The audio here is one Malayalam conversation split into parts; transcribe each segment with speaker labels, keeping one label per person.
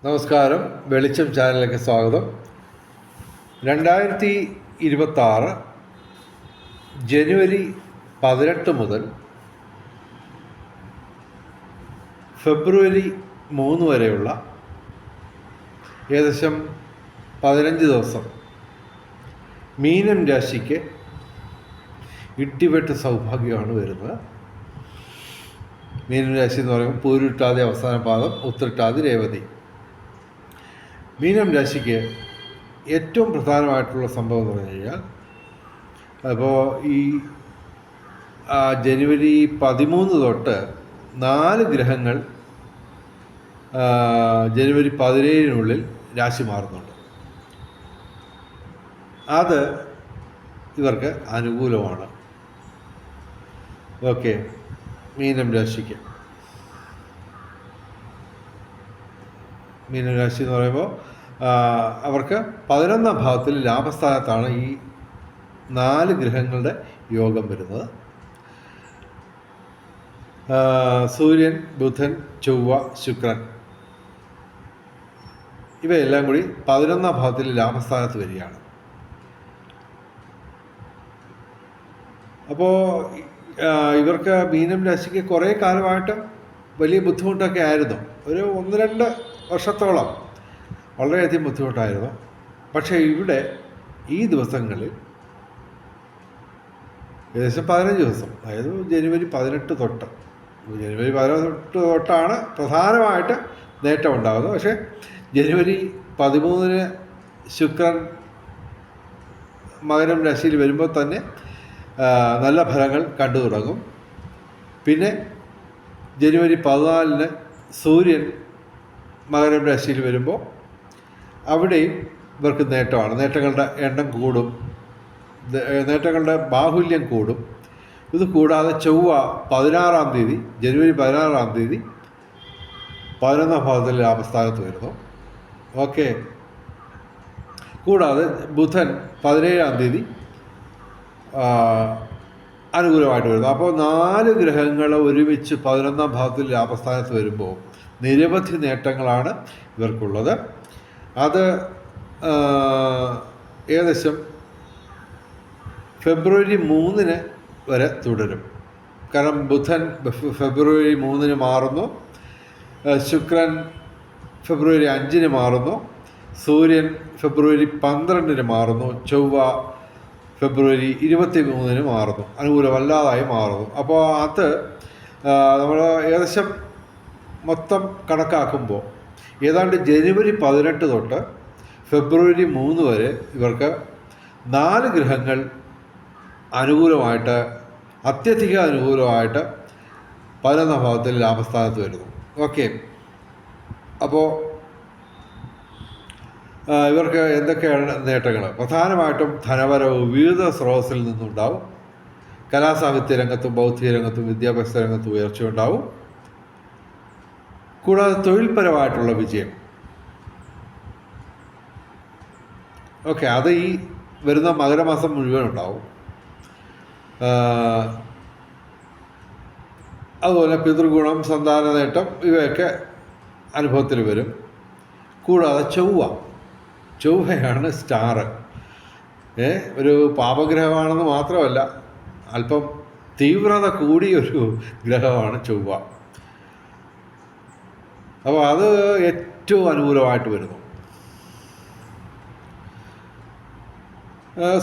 Speaker 1: നമസ്കാരം. വെളിച്ചം ചാനലിലേക്ക് സ്വാഗതം. 2026 ജനുവരി 18 മുതൽ ഫെബ്രുവരി 3 വരെയുള്ള ഏകദേശം 15 ദിവസം മീനം രാശിക്ക് ഇട്ടിവെട്ട് സൗഭാഗ്യമാണ് വരുന്നത്. മീനം രാശി എന്ന് പറയുമ്പോൾ പൂരുരുട്ടാതി അവസാന പാദം, ഉത്രട്ടാതി, രേവതി. മീനം രാശിക്ക് ഏറ്റവും പ്രധാനമായിട്ടുള്ള സംഭവം എന്ന് പറഞ്ഞു കഴിഞ്ഞാൽ, അപ്പോൾ ഈ ജനുവരി 13 തൊട്ട് 4 ഗ്രഹങ്ങൾ ജനുവരി 17 രാശി മാറുന്നുണ്ട്. അത് ഇവർക്ക് അനുകൂലമാണ്. ഓക്കെ, മീനം രാശിക്ക്. മീനം രാശി എന്ന് പറയുമ്പോൾ അവർക്ക് 11ാം ഭാവത്തിൽ ലാഭസ്ഥാനത്താണ് ഈ 4 ഗ്രഹങ്ങളുടെ യോഗം വരുന്നത്. സൂര്യൻ, ബുധൻ, ചൊവ്വ, ശുക്രൻ ഇവയെല്ലാം കൂടി 11ാം ഭാവത്തിൽ ലാഭസ്ഥാനത്ത് വരികയാണ്. അപ്പോൾ ഇവർക്ക് മീനം രാശിക്ക് കുറേ കാലമായിട്ട് വലിയ ബുദ്ധിമുട്ടൊക്കെ ആയിരുന്നു. ഒരു 1-2 വർഷത്തോളം വളരെയധികം ബുദ്ധിമുട്ടായിരുന്നു. പക്ഷേ ഇവിടെ ഈ ദിവസങ്ങളിൽ ഏകദേശം 15 ദിവസം, അതായത് ജനുവരി 18 തൊട്ടാണ് പ്രധാനമായിട്ട് നേട്ടം ഉണ്ടാകുന്നത്. പക്ഷേ ജനുവരി 13 ശുക്രൻ മകരം രാശിയിൽ വരുമ്പോൾ തന്നെ നല്ല ഫലങ്ങൾ കണ്ടു തുടങ്ങും. പിന്നെ ജനുവരി 14 സൂര്യൻ മകരം രാശിയിൽ വരുമ്പോൾ അവിടെയും ഇവർക്ക് നേട്ടമാണ്. നേട്ടങ്ങളുടെ എണ്ണം കൂടും, നേട്ടങ്ങളുടെ ബാഹുല്യം കൂടും. ഇത് കൂടാതെ ചൊവ്വ 16-ാം തീയതി, ജനുവരി 16-ാം തീയതി 11ാം ഭാവത്തിൽ ലാഭസ്ഥാനത്ത് വരുന്നു. ഓക്കെ, കൂടാതെ ബുധൻ 17-ാം തീയതി അനുകൂലമായിട്ട് വരുന്നു. അപ്പോൾ 4 ഗ്രഹങ്ങൾ ഒരുമിച്ച് 11ാം ഭാവത്തിൽ ലാഭസ്ഥാനത്ത് വരുമ്പോൾ നിരവധി നേട്ടങ്ങളാണ് ഇവർക്കുള്ളത്. അത് ഏകദേശം ഫെബ്രുവരി 3 വരെ തുടരും. കാരണം ബുധൻ ഫെബ്രുവരി 3 മാറുന്നു, ശുക്രൻ ഫെബ്രുവരി 5 മാറുന്നു, സൂര്യൻ ഫെബ്രുവരി 12 മാറുന്നു, ചൊവ്വ ഫെബ്രുവരി 23 മാറുന്നു, അനുകൂലമല്ലാതായി മാറുന്നു. അപ്പോൾ അത് നമ്മൾ ഏകദേശം മൊത്തം കണക്കാക്കുമ്പോൾ ഏതാണ്ട് ജനുവരി 18 തൊട്ട് ഫെബ്രുവരി 3 വരെ ഇവർക്ക് 4 ഗ്രഹങ്ങൾ അനുകൂലമായിട്ട്, അത്യധികം അനുകൂലമായിട്ട് 11ാം ഭാവത്തിൽ ലാഭസ്ഥാനത്ത് വരുന്നു. ഓക്കെ, അപ്പോൾ ഇവർക്ക് എന്തൊക്കെയാണ് നേട്ടങ്ങൾ? പ്രധാനമായിട്ടും ധനവരവ് വിവിധ സ്രോതസ്സിൽ നിന്നുണ്ടാവും. കലാസാഹിത്യ രംഗത്തും ബൗദ്ധിക രംഗത്തും വിദ്യാഭ്യാസ രംഗത്തും ഉയർച്ചയുണ്ടാവും. കൂടാതെ തൊഴിൽപരമായിട്ടുള്ള വിജയം. ഓക്കെ, അത് ഈ വരുന്ന മകരമാസം മുഴുവൻ ഉണ്ടാവും. അതുപോലെ പിതൃഗുണം, സന്താന നേട്ടം ഇവയൊക്കെ അനുഭവത്തിൽ വരും. കൂടാതെ ചൊവ്വയാണ് സ്റ്റാർ. ഒരു പാപഗ്രഹമാണെന്ന് മാത്രമല്ല, അല്പം തീവ്രത കൂടിയൊരു ഗ്രഹമാണ് ചൊവ്വ. അപ്പോൾ അത് ഏറ്റവും അനുകൂലമായിട്ട് വരുന്നു.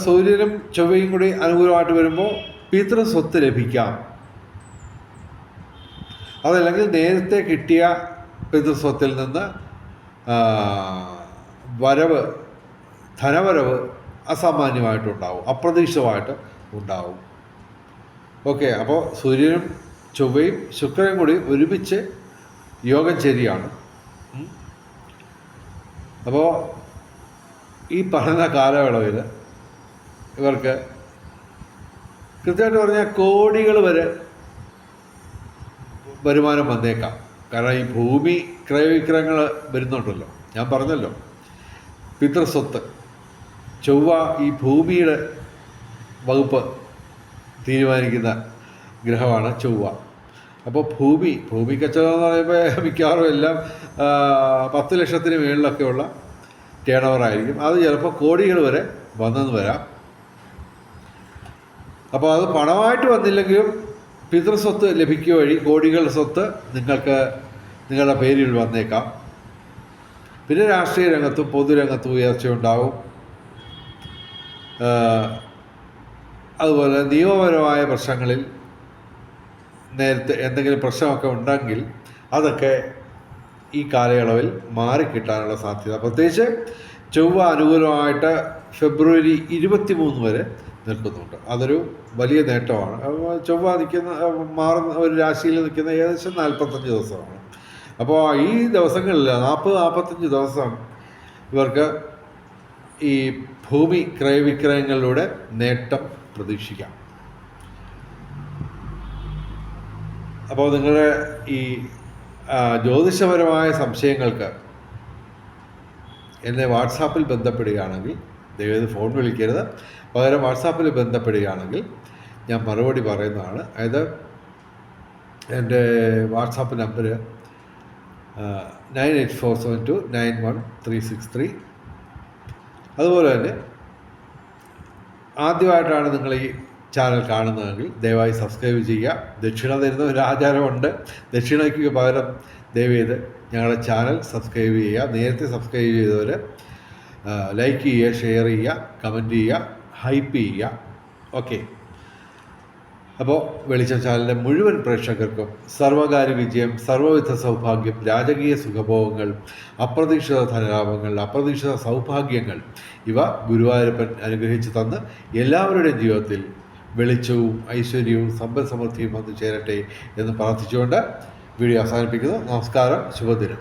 Speaker 1: സൂര്യനും ചൊവ്വയും കൂടി അനുകൂലമായിട്ട് വരുമ്പോൾ പിതൃസ്വത്ത് ലഭിക്കാം. അതല്ലെങ്കിൽ നേരത്തെ കിട്ടിയ പിതൃസ്വത്തിൽ നിന്ന് ധനവരവ് അസാമാന്യമായിട്ടുണ്ടാവും, അപ്രതീക്ഷിതമായിട്ട് ഉണ്ടാവും. ഓക്കെ, അപ്പോൾ സൂര്യനും ചൊവ്വയും ശുക്രനും കൂടി ഒരുമിച്ച് യോഗം ശരിയാണ്. അപ്പോൾ ഈ പറയുന്ന കാലയളവിൽ ഇവർക്ക് കൃത്യമായിട്ട് പറഞ്ഞാൽ കോടികൾ വരെ വരുമാനം വന്നേക്കാം. കാരണം ഈ ഭൂമി ക്രയവിക്രയങ്ങൾ വരുന്നുണ്ടല്ലോ. ഞാൻ പറഞ്ഞല്ലോ, പിതൃസ്വത്ത്. ചൊവ്വ ഈ ഭൂമിയുടെ വകുപ്പ് തീരുമാനിക്കുന്ന ഗ്രഹമാണ് ചൊവ്വ. അപ്പോൾ ഭൂമി കച്ചവടം എന്ന് പറയുമ്പോൾ മിക്കവാറും എല്ലാം 10 ലക്ഷത്തിന് മുകളിലൊക്കെയുള്ള ടേൺ ഓവർ ആയിരിക്കും. അത് ചിലപ്പോൾ കോടികൾ വരെ വന്നെന്ന് വരാം. അപ്പോൾ അത് പണമായിട്ട് വന്നില്ലെങ്കിലും പിതൃസ്വത്ത് ലഭിക്കുക വഴി കോടികളുടെ സ്വത്ത് നിങ്ങൾക്ക് നിങ്ങളുടെ പേരിൽ വന്നേക്കാം. പിന്നെ രാഷ്ട്രീയ രംഗത്തും പൊതുരംഗത്തും ഉയർച്ചയുണ്ടാവും. അതുപോലെ നിയമപരമായ പ്രശ്നങ്ങളിൽ നേരത്തെ എന്തെങ്കിലും പ്രശ്നമൊക്കെ ഉണ്ടെങ്കിൽ അതൊക്കെ ഈ കാലയളവിൽ മാറിക്കിട്ടാനുള്ള സാധ്യത, പ്രത്യേകിച്ച് ചൊവ്വ അനുകൂലമായിട്ട് ഫെബ്രുവരി 23 വരെ നിൽക്കുന്നുണ്ട്. അതൊരു വലിയ നേട്ടമാണ്. ചൊവ്വ മാറുന്ന ഒരു രാശിയിൽ നിൽക്കുന്ന ഏകദേശം 45 ദിവസമാണ്. അപ്പോൾ ഈ ദിവസങ്ങളിൽ 40-45 ദിവസം ഇവർക്ക് ഈ ഭൂമി ക്രയവിക്രയങ്ങളിലൂടെ നേട്ടം പ്രതീക്ഷിക്കാം. അപ്പോൾ നിങ്ങളുടെ ഈ ജ്യോതിഷപരമായ സംശയങ്ങൾക്ക് എന്നെ വാട്സാപ്പിൽ ബന്ധപ്പെടുകയാണെങ്കിൽ, ദയവേത് ഫോൺ വിളിക്കരുത്, പകരം വാട്സാപ്പിൽ ബന്ധപ്പെടുകയാണെങ്കിൽ ഞാൻ മറുപടി പറയുന്നതാണ്. അതായത് എൻ്റെ വാട്സാപ്പ് നമ്പർ 9847291363. അതുപോലെ തന്നെ ആദ്യമായിട്ടാണ് നിങ്ങൾ ഈ ചാനൽ കാണുന്നതെങ്കിൽ ദയവായി സബ്സ്ക്രൈബ് ചെയ്യുക. ദക്ഷിണ തരുന്ന ഒരു ആചാരമുണ്ട്. ദക്ഷിണയ്ക്ക് പകരം ദയവേത് ഞങ്ങളുടെ ചാനൽ സബ്സ്ക്രൈബ് ചെയ്യുക. നേരത്തെ സബ്സ്ക്രൈബ് ചെയ്തവർ ലൈക്ക് ചെയ്യുക, ഷെയർ ചെയ്യുക, കമൻറ്റ് ചെയ്യുക, ഹൈപ്പ് ചെയ്യുക. ഓക്കെ. അപ്പോൾ വെളിച്ചം ചാനലിൻ്റെ മുഴുവൻ പ്രേക്ഷകർക്കും സർവകാര്യ വിജയം, സർവ്വവിധ സൗഭാഗ്യം, രാജകീയ സുഖഭോഗങ്ങൾ, അപ്രതീക്ഷിത ധനലാഭങ്ങൾ, അപ്രതീക്ഷിത സൗഭാഗ്യങ്ങൾ ഇവ ഗുരുവായൂരപ്പൻ അനുഗ്രഹിച്ചു തന്ന് എല്ലാവരുടെയും ജീവിതത്തിൽ വെളിച്ചവും ഐശ്വര്യവും സമ്പൽ സമൃദ്ധിയും വന്നു ചേരട്ടെ എന്ന് പ്രാർത്ഥിച്ചുകൊണ്ട് വീഡിയോ അവസാനിപ്പിക്കുന്നു. നമസ്കാരം, ശുഭദിനം.